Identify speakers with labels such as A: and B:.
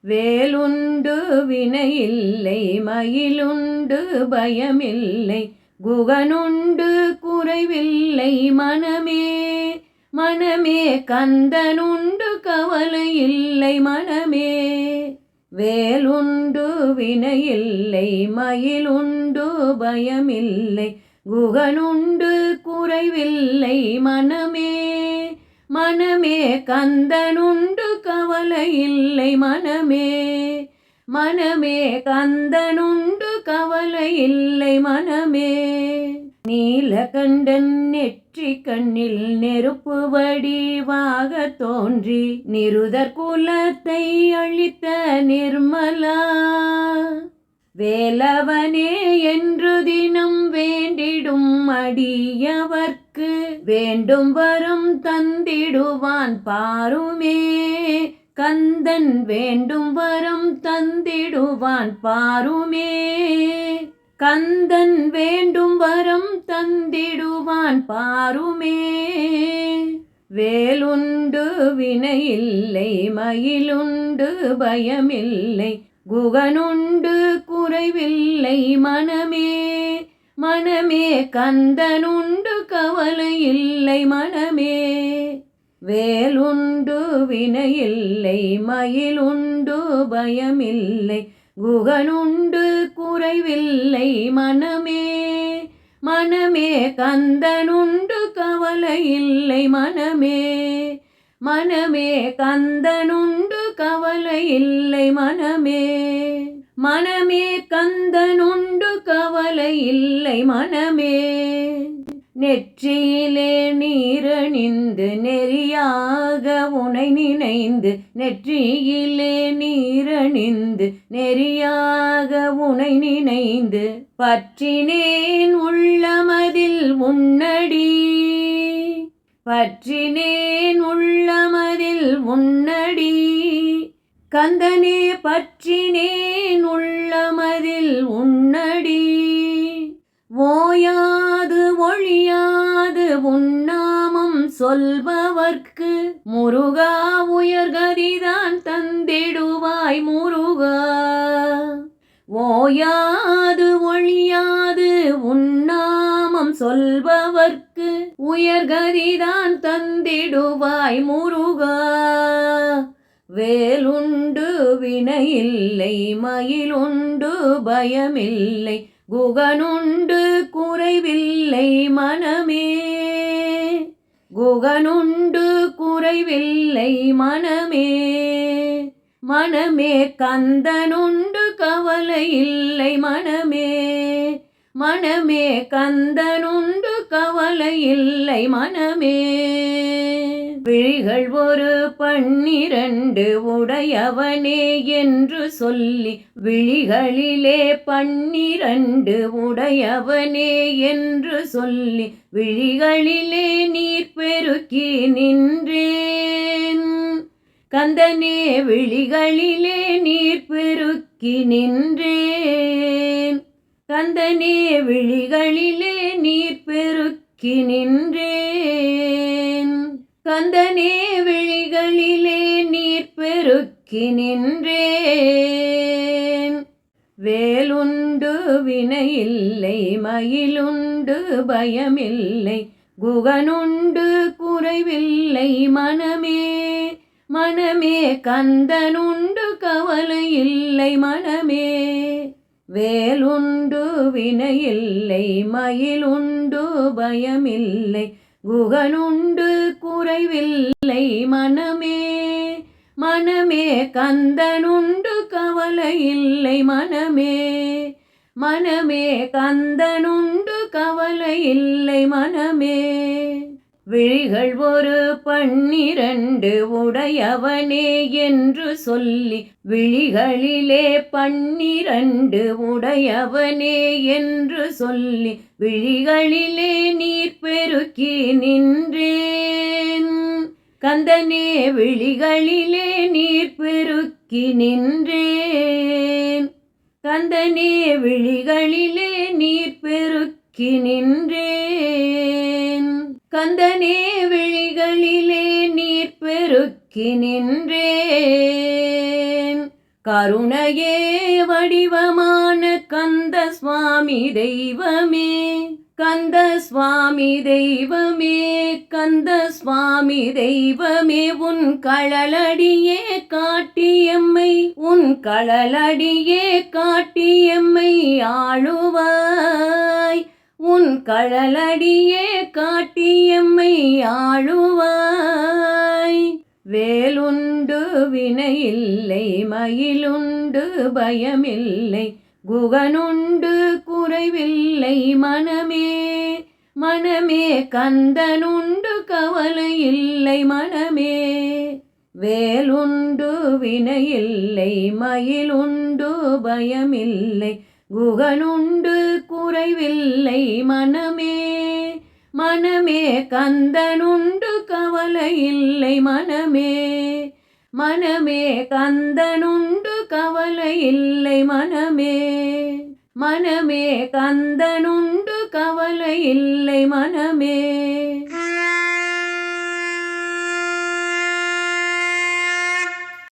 A: வேலுண்டு வினையில்லை மயிலுண்டு பயமில்லை குகனுண்டு குறைவில்லை மனமே. மனமே கந்தனுண்டு கவலையில்லை மனமே. வேலுண்டு வினையில்லை மயிலுண்டு பயமில்லை குகனுண்டு குறைவில்லை மனமே. மனமே கந்தனுண்டு கவலையில்லை மனமே. மனமே கந்தனுண்டு கவலையில்லை மனமே. நீலகண்டன் நெற்றி கண்ணில் நெருப்பு வடிவாக தோன்றி நிருதர் குலத்தை அழித்த நிர்மலா. வேலவனே என்று தினம் வேண்டிடும் அடியவர்க்கு வேண்டும் வரம் தந்திடுவான் பாருமே. கந்தன் வேண்டும் வரம் தந்திடுவான் பாருமே. கந்தன் வேண்டும் வரம் தந்திடுவான் பாருமே. வேலுண்டு வினையில்லை மயிலுண்டு பயமில்லை குகனுண்டு குறைவில்லை மனமே. மனமே கந்தனுண்டு கவலையில்லை மனமே. வேலுண்டு வினையில்லை மயிலுண்டு பயமில்லை குகனுண்டு குறைவில்லை மனமே. மனமே கந்தனுண்டு கவலையில்லை மனமே. மனமே கந்தனுண்டு கவலையில்லை மனமே. மனமே கந்தனுண்டு கவலையில்லை மனமே. நெற்றியிலே நீரணிந்து நெறியாக உனை நினைந்து நெற்றியிலே நீரணிந்து நெறியாக உனை நினைந்து பற்றினேன் உள்ளமதில் உன்னடி. பற்றினேன் உள்ளமதில் உன்னடி. கந்தனே பற்றினேன் உள்ளமதில் உன்னடி. ஓயாது ஒழியாது உன்னாமம் சொல்பவர்க்கு முருகா உயர்கதிதான் தந்திடுவாய் முருகா. ஓயாது ஒழியாது உன்னாமம் சொல்பவர்க்கு உயர்கதிதான் தந்திடுவாய் முருகா. வேலுண்டு வினையில்லை மயிலுண்டு பயமில்லை குகனுண்டு குறைவில்லை மனமே. குகனுண்டு குறைவில்லை மனமே. மனமே கந்தனுண்டு கவலையில்லை மனமே. மனமே கந்தனுண்டு கவலையில்லை மனமே. விழிகள் ஒரு 12 உடையவனே என்று சொல்லி விழிகளிலே 12 உடையவனே என்று சொல்லி விழிகளிலே நீர் பெருக்கி நின்றேன். கந்தனே விழிகளிலே நீர் பெருக்கி நின்றேன். கந்தனே விழிகளிலே நீர் பெருக்கி நின்றேன். கந்தனே விழிகளிலே நீர் பெருக்கி நின்றேன். வேலுண்டு வினையில்லை மயிலுண்டு பயமில்லை குகனுண்டு குறைவில்லை மனமே. மனமே கந்தனுண்டு கவலையில்லை மனமே. வேலுண்டு வினையில்லை மயிலுண்டு பயமில்லை குகனுண்டு குறைவில்லை மனமே. மனமே கந்தனுண்டு கவலையில்லை மனமே. மனமே கந்தனுண்டு கவலையில்லை மனமே. விழிகள் ஒரு 12 உடையவனே என்று சொல்லி விழிகளிலே 12 உடையவனே என்று சொல்லி விழிகளிலே நீர் பெருக்கி நின்றேன். கந்தனே விழிகளிலே நீர் பெருக்கி நின்றேன். கந்தனே விழிகளிலே நீர் பெருக்கி நின்றேன். கந்தனே விழிகளிலே நீர் பெருக்கி நின்றேன். கருணையே வடிவமான கந்த சுவாமி தெய்வமே, கந்த சுவாமி தெய்வமே, கந்த சுவாமி தெய்வமே, உன் கழலடியே காட்டியம்மை, உன் கழலடியே காட்டியம்மை ஆளுவாய், உன் கழலடியே காட்டியம்மை ஆளுவாய். வேலுண்டு வினையில்லை மயிலுண்டு பயமில்லை, குகனுண்டு குறைவில்லை மனமே, மனமே கந்தனுண்டு கவலையில்லை மனமே. வேலுண்டு வினையில்லை மயிலுண்டு பயமில்லை, குகனுண்டு குறைவில்லை மனமே, மனமே கந்தனுண்டு கவலையில்லை மனமே, மனமே கந்தனுண்டு கவலையில்லை மனமே, மனமே கந்தனுண்டு கவலையில்லை மனமே.